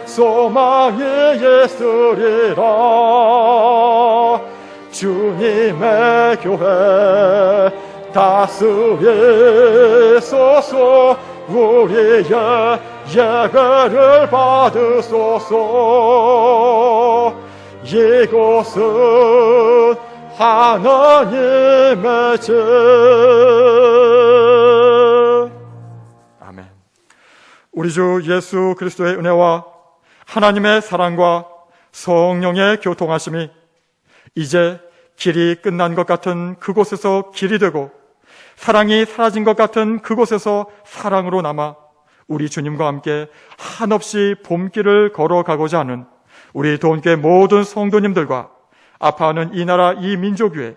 소망이 있으리라 주님의 교회 다스리소서 우리의 예배를 받으소서 이곳은 하나님의 집 아멘. 우리 주 예수 그리스도의 은혜와 하나님의 사랑과 성령의 교통하심이 이제 길이 끝난 것 같은 그곳에서 길이 되고 사랑이 사라진 것 같은 그곳에서 사랑으로 남아 우리 주님과 함께 한없이 봄길을 걸어가고자 하는 우리 도원교회 모든 성도님들과 아파하는 이 나라 이 민족 위에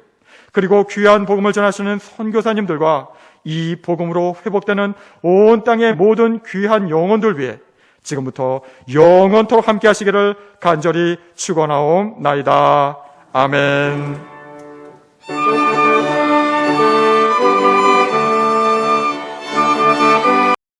그리고 귀한 복음을 전하시는 선교사님들과 이 복음으로 회복되는 온 땅의 모든 귀한 영혼들 위해 지금부터 영원토록 함께 하시기를 간절히 축원하옵나이다. 아멘.